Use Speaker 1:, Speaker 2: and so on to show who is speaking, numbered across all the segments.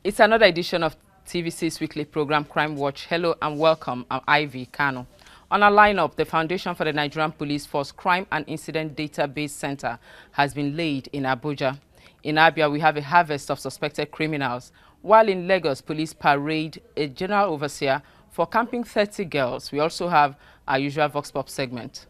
Speaker 1: It's another edition of TVC's weekly program, Crime Watch. Hello and welcome. I'm Ivy Kano. On our lineup, the Foundation for the Nigerian Police Force Crime and Incident Database Center has been laid in Abuja. In Abia, we have a harvest of suspected criminals, while in Lagos, police parade a general overseer for camping 30 girls. We also have our usual Vox Pop segment.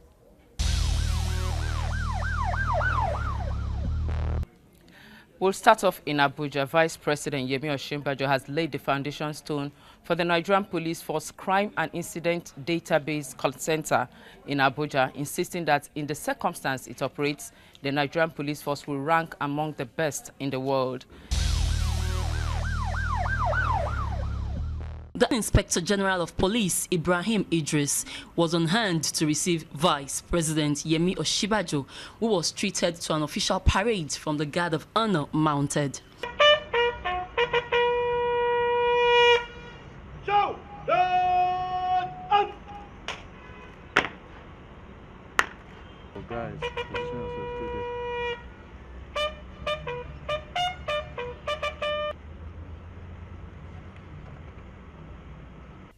Speaker 1: We'll start off in Abuja. Vice President Yemi Osinbajo has laid the foundation stone for the Nigerian Police Force Crime and Incident Database Center in Abuja, insisting that in the circumstance it operates, the Nigerian Police Force will rank among the best in the world.
Speaker 2: The Inspector General of Police, Ibrahim Idris, was on hand to receive Vice President Yemi Osinbajo, who was treated to an official parade from the Guard of Honor mounted.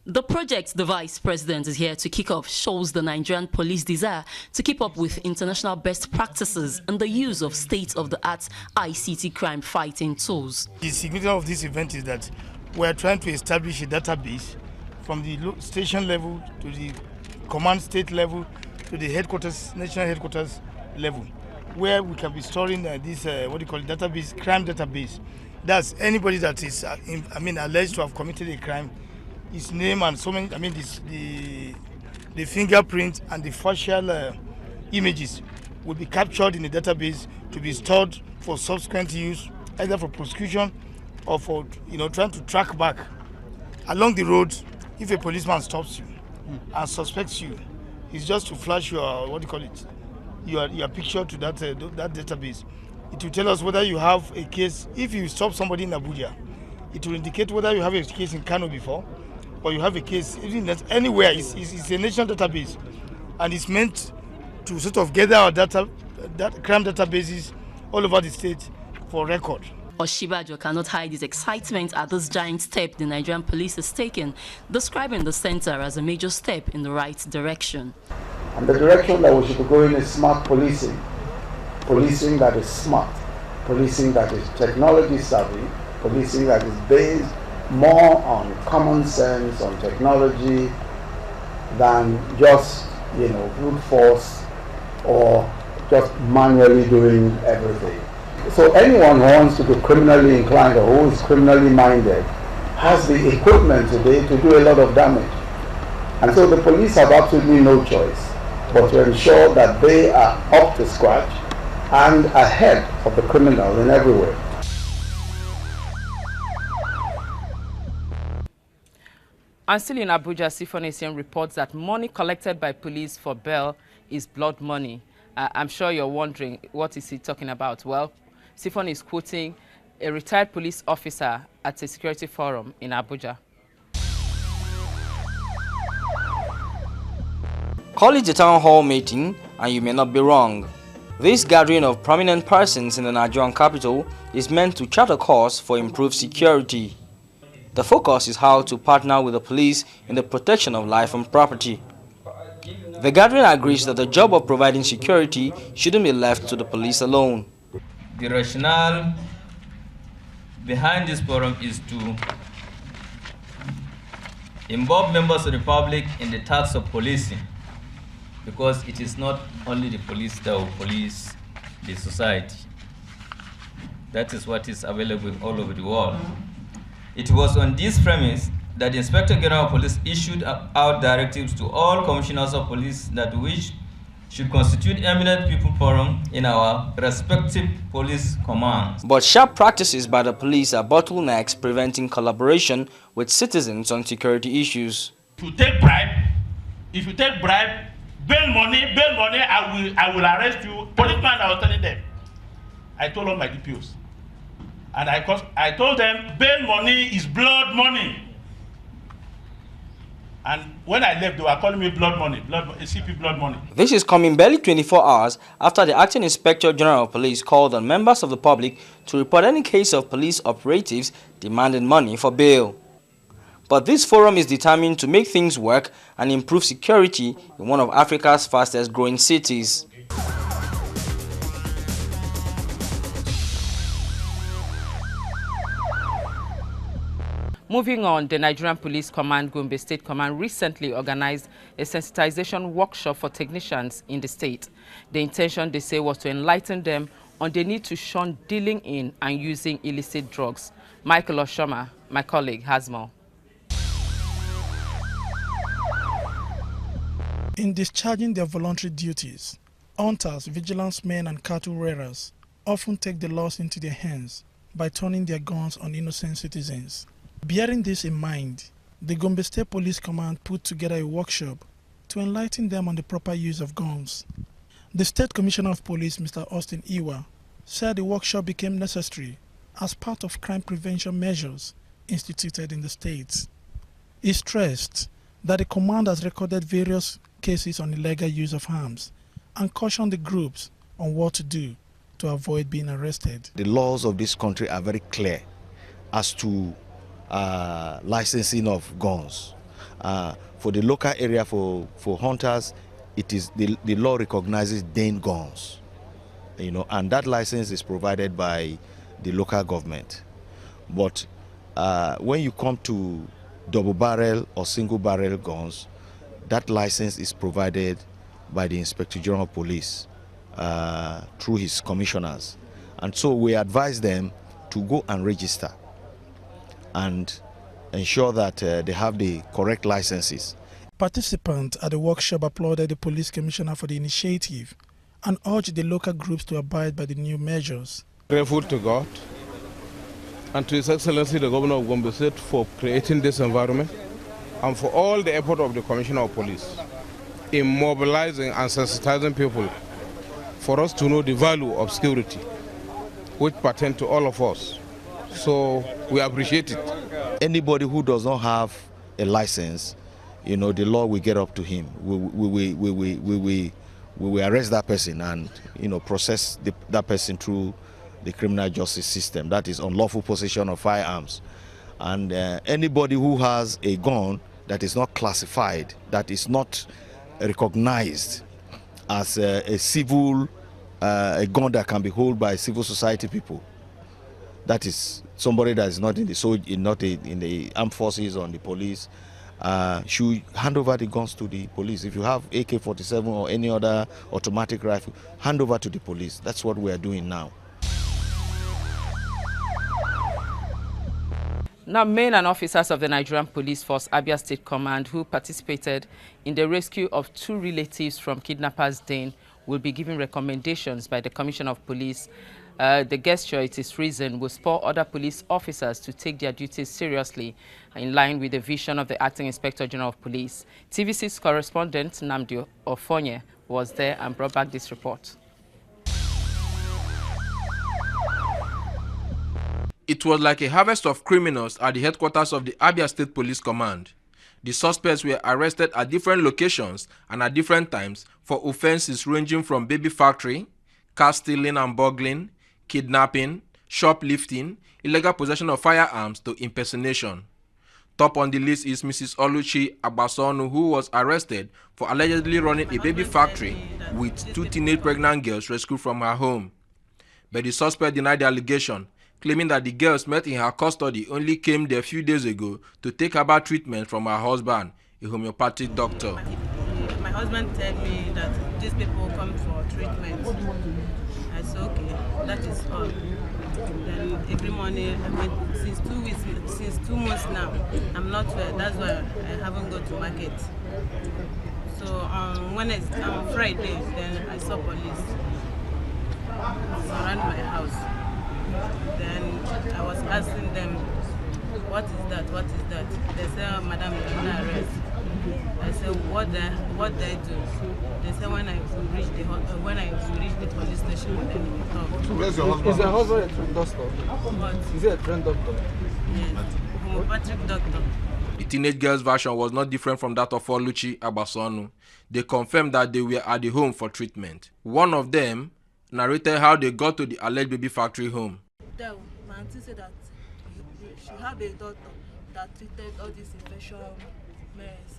Speaker 2: The project the Vice President is here to kick off shows the Nigerian police desire to keep up with international best practices and the use of state-of-the-art ICT crime fighting tools.
Speaker 3: The significance of this event is that we are trying to establish a database from the station level to the command state level to the headquarters, national headquarters level, where we can be storing this database, crime database. That's anybody that is, alleged to have committed a crime. His name and so many, the fingerprint and the facial images will be captured in the database to be stored for subsequent use, either for prosecution or for trying to track back along the road. If a policeman stops you and suspects you, it's just to flash your your picture to that database. It will tell us whether you have a case. If you stop somebody in Abuja, it will indicate whether you have a case in Kano before, or you have a case even anywhere. It's a national database, and it's meant to sort of gather our data, crime databases all over the state for record.
Speaker 2: Osinbajo cannot hide his excitement at this giant step the Nigerian police has taken, describing the center as a major step in the right direction.
Speaker 4: And the direction that we should be going is smart policing. Policing that is smart, policing that is technology savvy, policing that is based more on common sense, on technology, than just, brute force or just manually doing everything. So anyone who wants to be criminally inclined or who is criminally minded has the equipment today to do a lot of damage. And so the police have absolutely no choice but to ensure that they are up to scratch and ahead of the criminal in every way.
Speaker 1: And still in Abuja, Sifonesian reports that money collected by police for bail is blood money. I'm sure you're wondering, what is he talking about? Well, Sifon is quoting a retired police officer at a security forum in Abuja.
Speaker 5: Call it a town hall meeting, and you may not be wrong. This gathering of prominent persons in the Nigerian capital is meant to chart a course for improved security. The focus is how to partner with the police in the protection of life and property. The gathering agrees that the job of providing security shouldn't be left to the police alone.
Speaker 6: The rationale behind this forum is to involve members of the public in the task of policing, because it is not only the police that will police the society. That is what is available all over the world. It was on this premise that the Inspector General of Police issued out directives to all commissioners of police that which should constitute eminent people forum in our respective police commands.
Speaker 5: But sharp practices by the police are bottlenecks preventing collaboration with citizens on security issues.
Speaker 7: If you take bribe, bail money, I will arrest you. Policeman, I was telling them. I told all my DPOs. And I told them, bail money is blood money. And when I left, they were calling me blood money, CP blood money.
Speaker 5: This is coming barely 24 hours after the Acting Inspector General of Police called on members of the public to report any case of police operatives demanding money for bail. But this forum is determined to make things work and improve security in one of Africa's fastest growing cities.
Speaker 1: Moving on, the Nigerian Police Command Gombe State Command recently organized a sensitization workshop for technicians in the state. The intention, they say, was to enlighten them on the need to shun dealing in and using illicit drugs. Michael Oshoma, my colleague, has more.
Speaker 8: In discharging their voluntary duties, hunters, vigilance men and cattle rearers often take the laws into their hands by turning their guns on innocent citizens. Bearing this in mind, the Gombe State Police Command put together a workshop to enlighten them on the proper use of guns. The State Commissioner of Police, Mr. Austin IWAR, said the workshop became necessary as part of crime prevention measures instituted in the state. He stressed that the command has recorded various cases on illegal use of arms and cautioned the groups on what to do to avoid being arrested.
Speaker 9: The laws of this country are very clear as to licensing of guns. For the local area for hunters, it is the law recognizes Dane guns, and that license is provided by the local government. But when you come to double barrel or single barrel guns, that license is provided by the Inspector General of Police through his commissioners. And so we advise them to go and register and ensure that they have the correct licenses.
Speaker 8: Participants at the workshop applauded the police commissioner for the initiative and urged the local groups to abide by the new measures.
Speaker 10: Grateful to God and to His Excellency the Governor of Gombe State for creating this environment and for all the effort of the Commissioner of Police in mobilizing and sensitizing people for us to know the value of security, which pertains to all of us. So we appreciate it.
Speaker 9: Anybody who does not have a license, the law will get up to him. We will arrest that person and process that person through the criminal justice system. That is unlawful possession of firearms. And anybody who has a gun that is not classified, that is not recognized as a civil, a gun that can be held by civil society people, that is somebody that is not in the armed forces or in the police, should hand over the guns to the police. If you have AK-47 or any other automatic rifle, hand over to the police. That's what we are doing now.
Speaker 1: Now, men and officers of the Nigerian Police Force Abia State Command who participated in the rescue of 2 relatives from kidnappers' den will be given recommendations by the Commissioner of Police. The gesture, it is reason, will spur other police officers to take their duties seriously in line with the vision of the Acting Inspector General of Police. TVC's correspondent Nnamdi Ofonye was there and brought back this report.
Speaker 11: It was like a harvest of criminals at the headquarters of the Abia State Police Command. The suspects were arrested at different locations and at different times for offenses ranging from baby factory, car stealing and burgling, kidnapping, shoplifting, illegal possession of firearms to impersonation. Top on the list is Mrs. Oluchi Abasonu, who was arrested for allegedly running a baby factory with 2 teenage pregnant girls rescued from her home. But the suspect denied the allegation, claiming that the girls met in her custody only came there a few days ago to take herbal treatment from her husband, a homeopathic doctor.
Speaker 12: My husband told me that these people come for treatment. I said, okay, that is all. Then every morning, since 2 weeks, since 2 months now, I'm not well. That's why I haven't gone to market. So on Friday, then I saw police around my house. Then I was asking them, what is that? What is that? They said, Madam, you're under arrest. I said, what did I do? They said, when I reach the police station, then we talk.
Speaker 10: Is your husband a trained doctor?
Speaker 12: What?
Speaker 10: Is he a trained doctor?
Speaker 12: Yes, homeopathic doctor.
Speaker 11: It teenage girl's version was not different from that of Oluchi Abasonu. They confirmed that they were at the home for treatment. One of them narrated how they got to the alleged baby factory home.
Speaker 13: Then my auntie said that she had a daughter that treated all this infection medicine.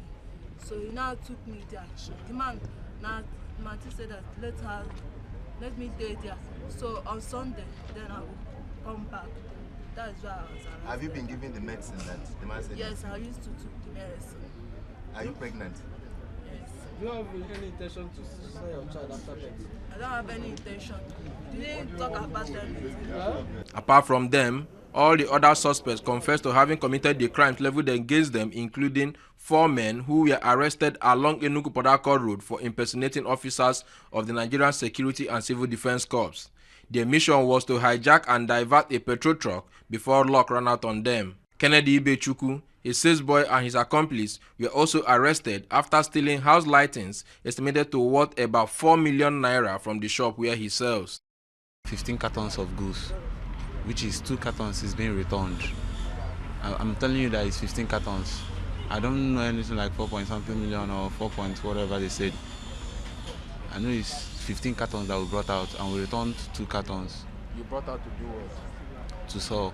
Speaker 13: So he now took me there. The man, now my auntie said that let me stay there. So on Sunday, then I will come back. That is why I was around.
Speaker 14: Have you been given the medicine that the man said?
Speaker 13: Yes, I used to take the medicine.
Speaker 14: Are you pregnant?
Speaker 13: Yes.
Speaker 15: Do you have any intention to sell your child after birth?
Speaker 13: I don't have any intention. Didn't talk about anything.
Speaker 11: Apart from them, all the other suspects confessed to having committed the crimes leveled against them, including 4 men who were arrested along Enugu-Port Road for impersonating officers of the Nigerian Security and Civil Defense Corps. Their mission was to hijack and divert a petrol truck before luck ran out on them. Kennedy Ibechukwu, a sales boy, and his accomplice were also arrested after stealing house lightings estimated to worth about 4 million naira from the shop where he sells.
Speaker 16: 15 cartons of goods, which is 2 cartons is being returned. I'm telling you that it's 15 cartons. I don't know anything like 4.something million or 4 point whatever they said. I know it's 15 cartons that we brought out, and we returned 2 cartons.
Speaker 11: You brought out to do what?
Speaker 16: To sell.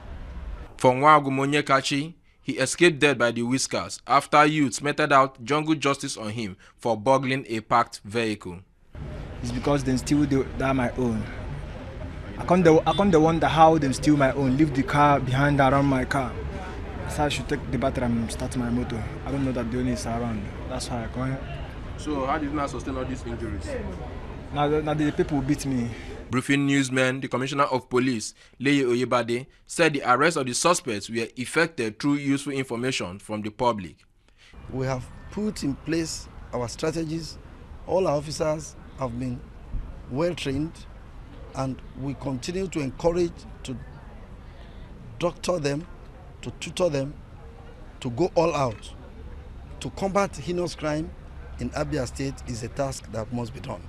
Speaker 11: For Nwagumonyekachi, he escaped death by the whiskers after youths meted out jungle justice on him for burgling a parked vehicle.
Speaker 17: It's because they steal that my own. I can't wonder how they steal my own, leave the car behind around my car. So I should take the battery and start my motor. I don't know that the owner is around. That's why I come here.
Speaker 11: So how did you not sustain all these injuries?
Speaker 17: Now the people beat me.
Speaker 11: Briefing newsmen, the Commissioner of Police, Leye Oyebade, said the arrest of the suspects were effected through useful information from the public.
Speaker 18: We have put in place our strategies. All our officers have been well trained, and we continue to encourage, to doctor them, to tutor them, to go all out. To combat heinous crime in Abia State is a task that must be done.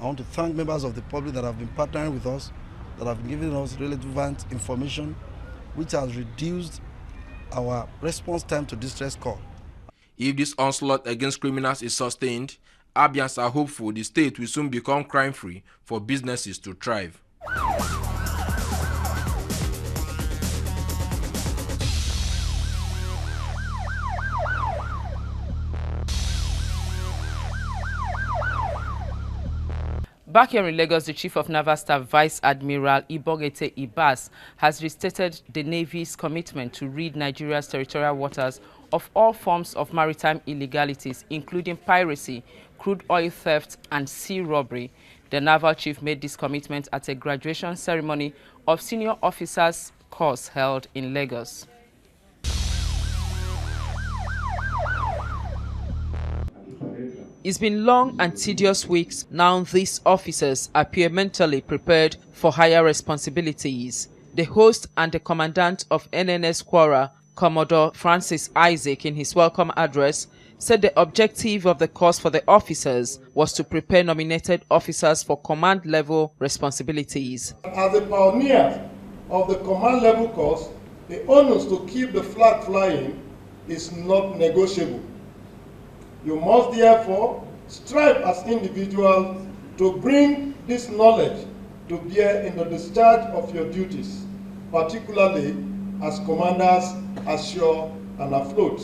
Speaker 18: I want to thank members of the public that have been partnering with us, that have been giving us relevant information, which has reduced our response time to distress call.
Speaker 11: If this onslaught against criminals is sustained, Abians are hopeful the state will soon become crime-free for businesses to thrive.
Speaker 1: Back here in Lagos, the Chief of Naval Staff, Vice Admiral Ibogete Ibas, has restated the Navy's commitment to rid Nigeria's territorial waters of all forms of maritime illegalities, including piracy, crude oil theft, and sea robbery. The Naval Chief made this commitment at a graduation ceremony of senior officers' course held in Lagos. It's been long and tedious weeks. Now these officers appear mentally prepared for higher responsibilities. The host and the commandant of NNS QUORRA, Commodore Francis Isaac, in his welcome address, said the objective of the course for the officers was to prepare nominated officers for command-level responsibilities.
Speaker 19: As the pioneers of the command-level course, the onus to keep the flag flying is not negotiable. You must therefore strive as individuals to bring this knowledge to bear in the discharge of your duties, particularly as commanders ashore and afloat.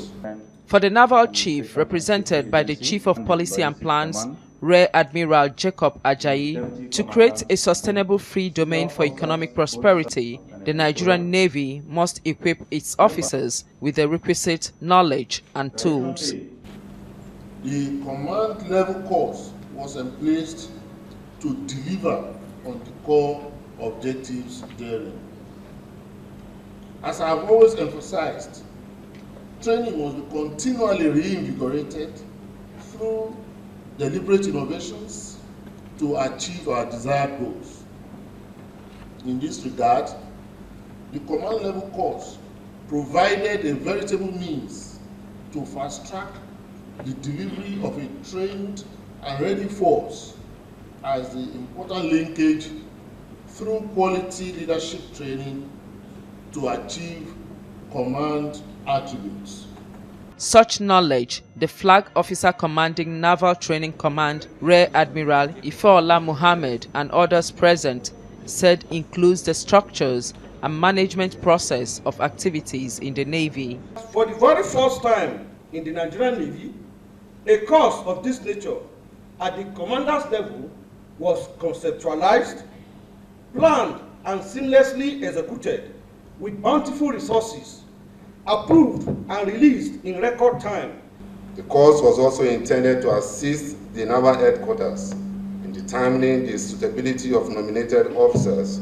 Speaker 1: For the Naval Chief, represented by the Chief of Policy and Plans, Rear Admiral Jacob Ajayi, to create a sustainable free domain for economic prosperity, the Nigerian Navy must equip its officers with the requisite knowledge and tools.
Speaker 19: The command level course was emplaced to deliver on the core objectives therein. As I have always emphasized, training must be continually reinvigorated through deliberate innovations to achieve our desired goals. In this regard, the command level course provided a veritable means to fast-track the delivery of a trained and ready force as the important linkage through quality leadership training to achieve command attributes.
Speaker 1: Such knowledge, the flag officer commanding Naval Training Command, Rear Admiral IFEOLA Mohammed, and others present said includes the structures and management process of activities in the Navy.
Speaker 20: For the very first time in the Nigerian Navy, a course of this nature at the commander's level was conceptualized, planned, and seamlessly executed with bountiful resources, approved and released in record time.
Speaker 21: The course was also intended to assist the naval headquarters in determining the suitability of nominated officers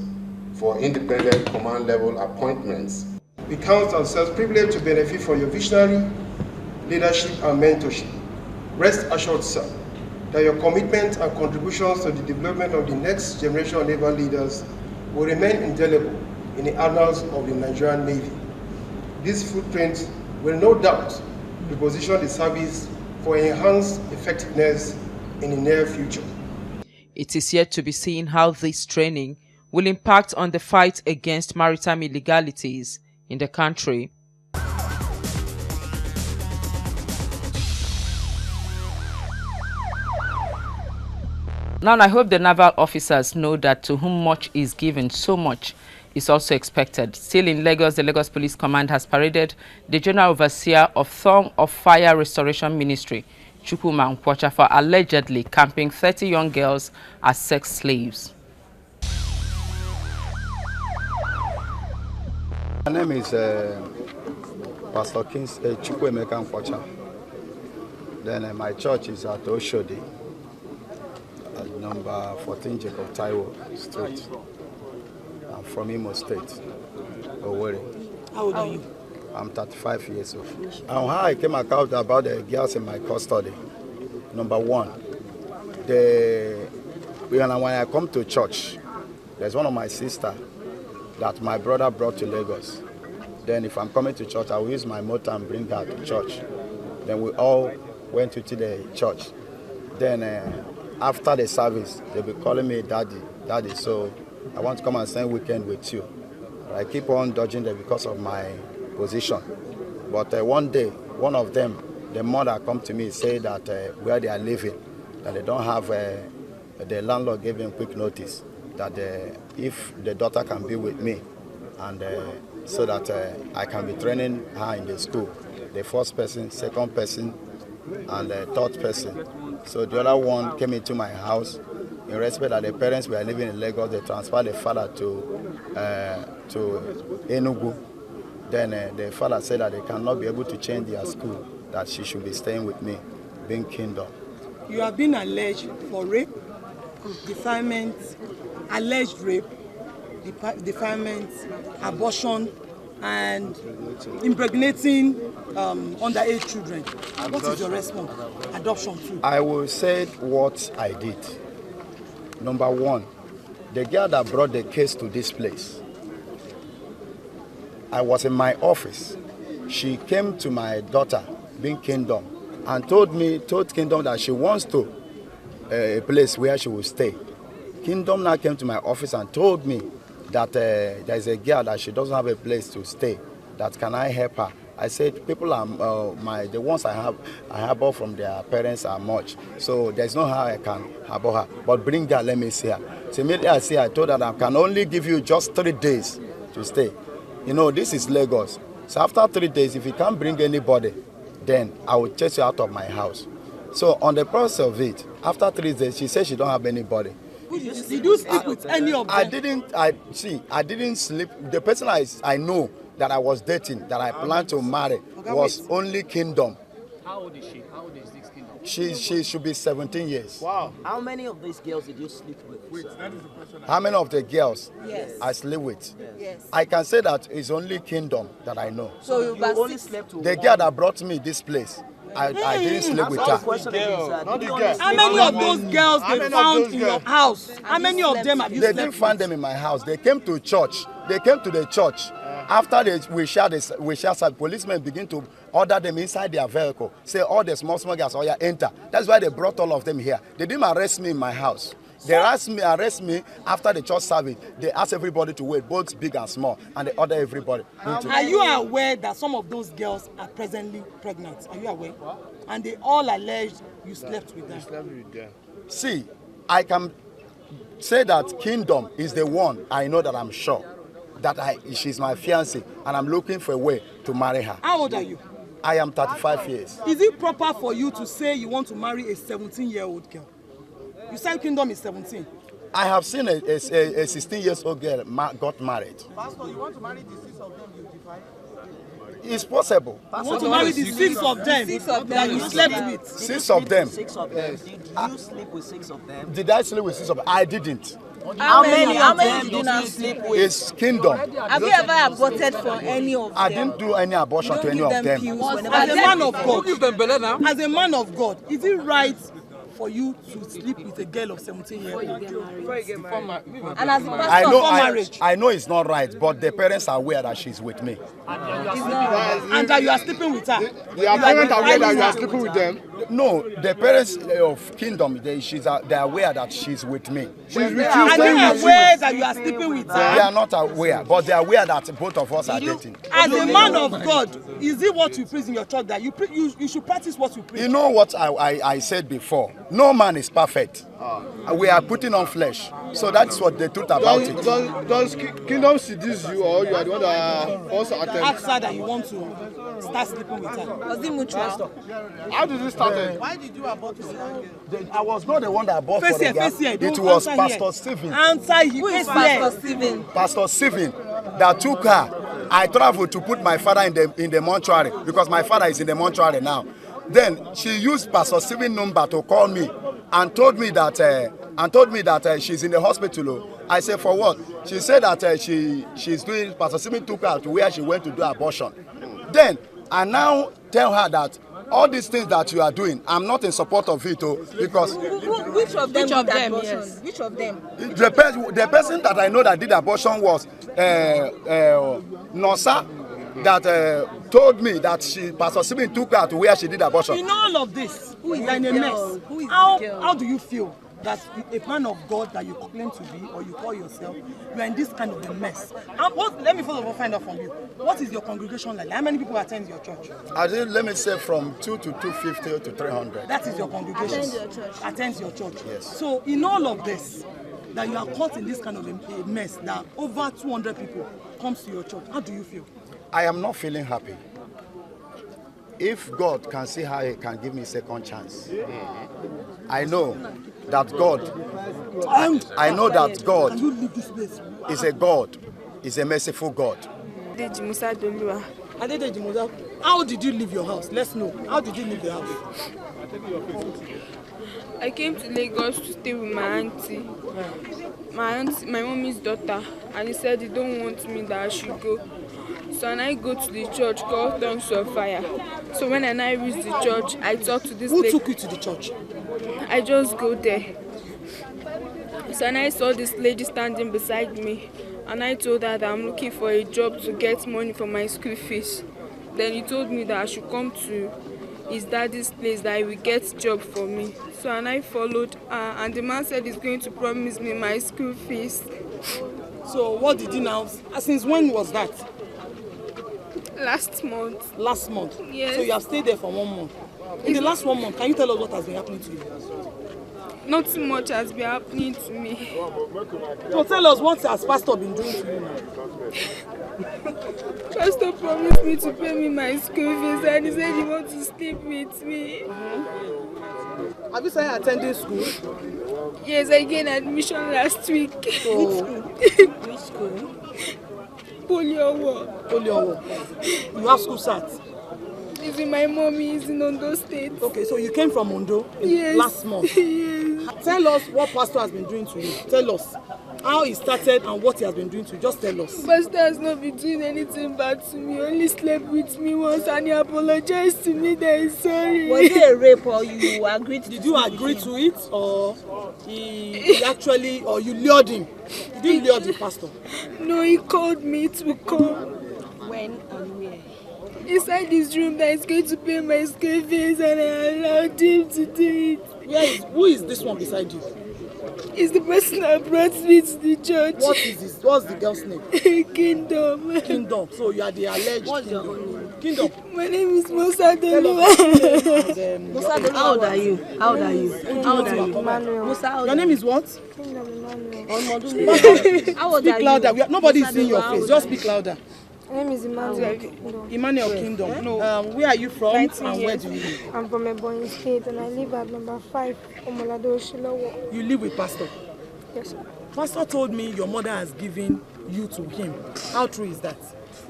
Speaker 21: for independent command level appointments.
Speaker 22: We count ourselves privileged to benefit from your visionary leadership and mentorship. Rest assured, sir, that your commitment and contributions to the development of the next generation of naval leaders will remain indelible in the annals of the Nigerian Navy. This footprint will no doubt reposition the service for enhanced effectiveness in the near future.
Speaker 1: It is yet to be seen how this training will impact on the fight against maritime illegalities in the country. Now, I hope the naval officers know that to whom much is given, so much is also expected. Still in Lagos, the Lagos Police Command has paraded the General Overseer of Thong of Fire Restoration Ministry, CHUKWUEMEKA, for allegedly camping 30 young girls as sex slaves.
Speaker 4: My name is Pastor CHUKWUEMEKA. Then my church is at Oshodi, at number 14 Jacob Taiwo Street. I'm from Imo State, Owerri.
Speaker 23: How old are you?
Speaker 4: I'm 35 years old. And how I came out about the girls in my custody. Number one, when I come to church, there's one of my sisters that my brother brought to Lagos. Then if I'm coming to church, I will use my motor and bring her to church. Then we all went to the church. Then after the service, they'll be calling me daddy, daddy. So I want to come and spend weekend with you. I keep on dodging them because of my position. But one day, one of them, the mother come to me, say that where they are living, that they don't have, the landlord gave him quick notice that if the daughter can be with me, and so that I can be training her in the school, the first person, second person, and the third person. So the other one came into my house. In respect that the parents were living in Lagos, they transferred the father to Enugu. Then the father said that they cannot be able to change their school, that she should be staying with me, being kingdom.
Speaker 23: You have been alleged for rape, defilement, alleged rape, defilement, abortion, and impregnating underage children. What is your response? Adoption too.
Speaker 4: I will say what I did. Number one, the girl that brought the case to this place, I was in my office. She came to my daughter, being kingdom, and told kingdom that she wants to a place where she will stay. Kingdom now came to my office and told me that there is a girl that she doesn't have a place to stay. That can I help her? I said people are the ones I have from their parents are much, so there's no how I can harbor her. But bring her, let me see her. So immediately I see her, I told her that I can only give you just 3 days to stay. You know, this is Lagos. So after 3 days, if you can't bring anybody, then I will chase you out of my house. So on the process of it, after 3 days, she said she don't have anybody.
Speaker 23: Did you sleep with any of them?
Speaker 4: I didn't sleep. The person I know that I was dating, that I planned to marry, was only kingdom.
Speaker 24: How old is she? How old is this kingdom?
Speaker 4: She should be 17 years.
Speaker 24: Wow. How many of these girls did you sleep with?
Speaker 4: How many of the girls
Speaker 23: yes.
Speaker 4: I sleep with?
Speaker 23: Yes.
Speaker 4: I can say that it's only kingdom that I know.
Speaker 24: So you only slept with
Speaker 4: the girl that brought me this place. I didn't sleep with her.
Speaker 23: How many of those girls they found in your house? How many of them have you slept with?
Speaker 4: They didn't find them in my house. They came to church. They came to the church. After we shared policemen begin to order them inside their vehicle. Say all the small girls, oh yeah, enter. That's why they brought all of them here. They didn't arrest me in my house.
Speaker 2: They arrest me after the church service. They ask everybody to wait, both big and small, and they order everybody.
Speaker 23: Are you aware that some of those girls are presently pregnant? Are you aware? And they all alleged you slept with them.
Speaker 2: See, I can say that Kingdom is the one I know that I'm sure that she's my fiancée, and I'm looking for a way to marry her.
Speaker 23: How old are you?
Speaker 2: I am 35 years.
Speaker 23: Is it proper for you to say you want to marry a 17-year-old girl? You said Kingdom is 17.
Speaker 2: I have seen a 16-year-old girl got married.
Speaker 15: Pastor, you want to marry the 6 of them you define?
Speaker 2: It's possible.
Speaker 23: You want to marry the 6 of them that you slept with?
Speaker 2: 6 of them.
Speaker 24: 6 of them. Did you sleep with 6 of them?
Speaker 2: Did I sleep with 6 of them? I didn't.
Speaker 24: How many did you not sleep with?
Speaker 2: It's Kingdom.
Speaker 3: Have you ever aborted for any of them?
Speaker 2: I didn't do any abortion to any of them.
Speaker 23: As a man of God, as a man of God, is it right for you to sleep with a girl of 17 years old?
Speaker 3: And as a pastor for marriage?
Speaker 2: I know it's not right, but the parents are aware that she's with me.
Speaker 23: And that you are sleeping with her?
Speaker 2: The parents are aware that you are sleeping with them? No, the parents of Kingdom, they are aware that she's with me.
Speaker 23: Are they aware that you are sleeping with her?
Speaker 2: They are not aware, but they are aware that both of us are dating.
Speaker 23: As a man of God, is it what you preach in your church that you should practice what you preach?
Speaker 2: You know what I said before? No man is perfect. We are putting on flesh. So that's what the truth about it.
Speaker 6: Does Kingdom seduce you, or you are the one that also attempts?
Speaker 23: Ask her that you want to start sleeping with her.
Speaker 3: Was it mutual?
Speaker 6: How did it start?
Speaker 23: Why did you abort for that?
Speaker 2: I was not the one that abort for the girl. It was Pastor Stephen.
Speaker 23: Who is Pastor
Speaker 3: Stephen?
Speaker 2: Pastor Stephen that took her. I traveled to put my father in the mortuary because my father is in the mortuary now. Then she used Pastor Stephen's number to call me and told me that she's in the hospital. I said, for what? She said that she's doing. Pastor Stephen took her to where she went to do abortion. Then I now tell her that all these things that you are doing, I'm not in support of it, because
Speaker 3: which of them did abortion? Yes. Which of them?
Speaker 2: The person that I know that did abortion was Nosa, that told me that Pastor Stephen took her to where she did abortion.
Speaker 23: In all of this, who is in a mess? How do you feel that a man of God that you claim to be, or you call yourself, you are in this kind of a mess? Let me first of all find out from you. What is your congregation like? How many people attend your church?
Speaker 2: Let me say from 2 to 250 to 300.
Speaker 23: That is your congregation.
Speaker 3: Attends your church.
Speaker 23: Attends your church.
Speaker 2: Yes.
Speaker 23: So in all of this, that you are caught in this kind of a mess, that over 200 people comes to your church, how do you feel?
Speaker 2: I am not feeling happy. If God can see how He can give me a second chance, I know that God is a God, is a merciful God.
Speaker 23: How did you leave your house? Let's know. How did you leave your house?
Speaker 7: I came to Lagos to stay with my auntie, my mommy's daughter, and he said he don't want me that I should go. So when I go to the church called Tongues of Fire. So when I reach the church, I talk to this lady.
Speaker 23: Who took you to the church?
Speaker 7: I just go there. So when I saw this lady standing beside me, and I told her that I'm looking for a job to get money for my school fees. Then he told me that I should come to his daddy's place, that he will get job for me. So and I followed her, and the man said he's going to promise me my school fees.
Speaker 23: So what did he now? Since when was that?
Speaker 7: Last month.
Speaker 23: Last month?
Speaker 7: Yes.
Speaker 23: So you have stayed there for 1 month. In the last 1 month, can you tell us what has been happening to you?
Speaker 7: Not too much has been happening to me.
Speaker 23: So tell us, what has Pastor been doing to you now?
Speaker 7: Pastor promised me to pay me my school fees, and he said he wants to sleep with me.
Speaker 23: Have you started attending school?
Speaker 7: Yes, I gained admission last week.
Speaker 23: Which school?
Speaker 7: Poliowo.
Speaker 23: You have school start?
Speaker 7: It's in my mommy, is in Ondo State.
Speaker 23: Okay, so you came from Ondo last month?
Speaker 7: Yes.
Speaker 23: Tell us what Pastor has been doing to you. Tell us how he started and what he has been doing to you. Just tell us.
Speaker 7: Pastor has not been doing anything bad to me. He only slept with me once and he apologized to me that he's sorry.
Speaker 3: Was it a rape or you agreed to it?
Speaker 23: Did you agree to it, or he actually, or you lured him? Did you lure the pastor?
Speaker 7: No, he called me to come.
Speaker 3: When and where?
Speaker 7: Inside this room that is going to pay my school fees, and I allowed him to do it.
Speaker 23: Who is this one beside you?
Speaker 7: It's the person that brought me to the church.
Speaker 23: What is this? What's the girl's name?
Speaker 7: Kingdom.
Speaker 23: Kingdom. So you are the alleged
Speaker 7: What's your
Speaker 23: Kingdom.
Speaker 7: My name is Musa
Speaker 24: How old are you? How old are you? How old are you?
Speaker 23: Your name is what?
Speaker 24: How old
Speaker 23: Speak
Speaker 24: are
Speaker 23: louder.
Speaker 24: you?
Speaker 23: Nobody is seeing your face. Just speak louder.
Speaker 7: My name is Emmanuel.
Speaker 23: Emmanuel Kingdom. No. Where are you from and where do you live?
Speaker 7: I'm from Ebonyi State and I live at number 5, Omolador Shilowo.
Speaker 23: You live with Pastor?
Speaker 7: Yes, sir.
Speaker 23: Pastor told me your mother has given you to him. How true is that?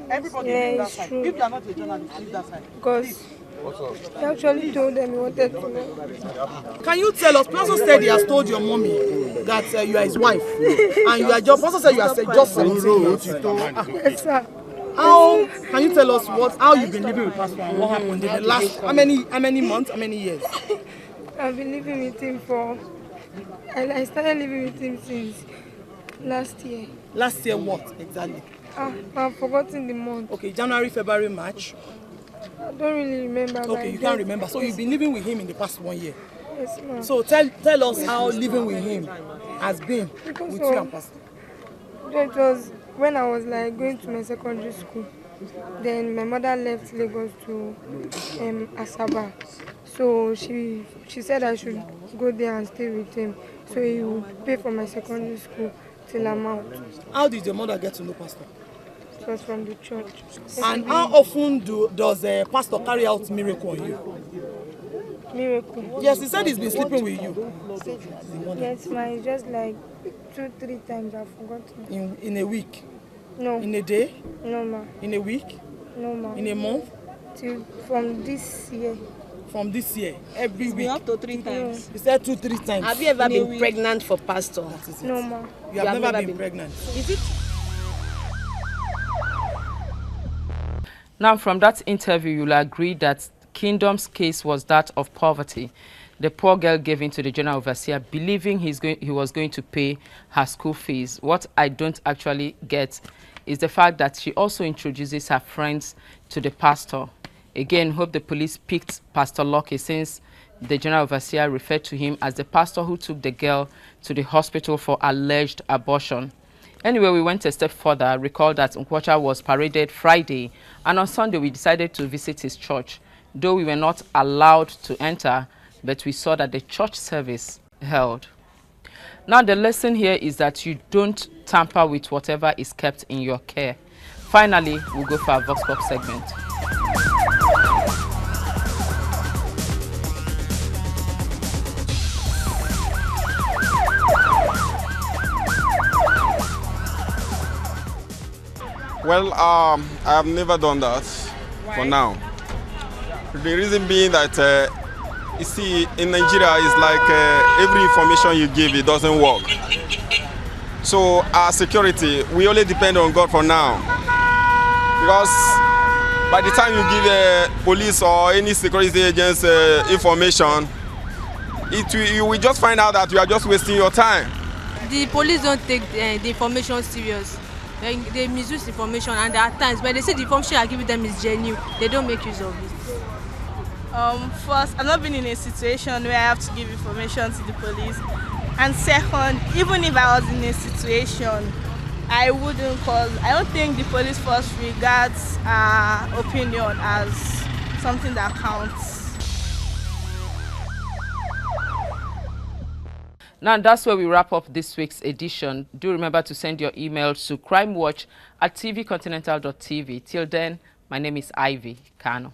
Speaker 24: Everybody
Speaker 7: Yeah, it's true.
Speaker 24: If you are not a journalist, leave that side.
Speaker 7: Because he actually told them he wanted to know.
Speaker 23: Can you tell us? Pastor said he has told your mommy that you are his wife, and you are just. Pastor said you are just 17 years.
Speaker 7: Yes, sir.
Speaker 23: How can you tell us how you've been living with Pastor and what happened in the last how many months, how many years?
Speaker 7: I've been living with him I started living with him since last year.
Speaker 23: Last year what exactly?
Speaker 7: I've forgotten the month.
Speaker 23: Okay, January, February, March.
Speaker 7: I don't really remember.
Speaker 23: Okay, you can't remember. So you've been living with him in the past 1 year.
Speaker 7: Yes, ma'am.
Speaker 23: So tell us how living with him has been with you and Pastor.
Speaker 7: It was when I was like going to my secondary school. Then my mother left Lagos to Asaba. So she said I should go there and stay with him. So he would pay for my secondary school till I'm out.
Speaker 23: How did your mother get to know Pastor?
Speaker 7: It was from the church.
Speaker 23: And how often does Pastor carry out miracle on you?
Speaker 7: Miracle?
Speaker 23: Yes, he said he's been sleeping with you.
Speaker 7: Yes, ma'am. Just like 2-3 times. I've forgotten.
Speaker 23: In a week?
Speaker 7: No.
Speaker 23: In a day?
Speaker 7: No, ma'am.
Speaker 23: In a week?
Speaker 7: No, ma'am.
Speaker 23: In a month?
Speaker 7: From this year.
Speaker 23: From this year? Every week?
Speaker 24: Up to 3 times.
Speaker 23: He said 2-3 times.
Speaker 24: Have you ever been pregnant for Pastor?
Speaker 7: No, ma'am.
Speaker 23: You have never been pregnant.
Speaker 24: Is it?
Speaker 1: Now, from that interview, you'll agree that Kingdom's case was that of poverty. The poor girl gave in to the general overseer, believing he was going to pay her school fees. What I don't actually get is the fact that she also introduces her friends to the pastor. Again, hope the police picked Pastor Lucky, since the general overseer referred to him as the pastor who took the girl to the hospital for alleged abortion. Anyway, we went a step further. Recall that NKWOCHA was paraded Friday, and on Sunday we decided to visit his church. Though we were not allowed to enter, but we saw that the church service held. Now the lesson here is that you don't tamper with whatever is kept in your care. Finally, we'll go for our Vox Pop segment.
Speaker 5: Well, I have never done that.
Speaker 24: Why?
Speaker 5: For now. The reason being that, you see, in Nigeria, it's like every information you give, it doesn't work. So our security, we only depend on God for now. Because by the time you give police or any security agents information, you will just find out that you are just wasting your time.
Speaker 8: The police don't take the information serious. They misuse information, and there are times when they say the information I give them is genuine, they don't make use of it.
Speaker 9: First, I've not been in a situation where I have to give information to the police. And second, even if I was in a situation, I wouldn't, cause I don't think the police force regards opinion as something that counts.
Speaker 1: Now, that's where we wrap up this week's edition. Do remember to send your emails to crimewatch@tvcontinental.tv. Till then, my name is Ivy Kano.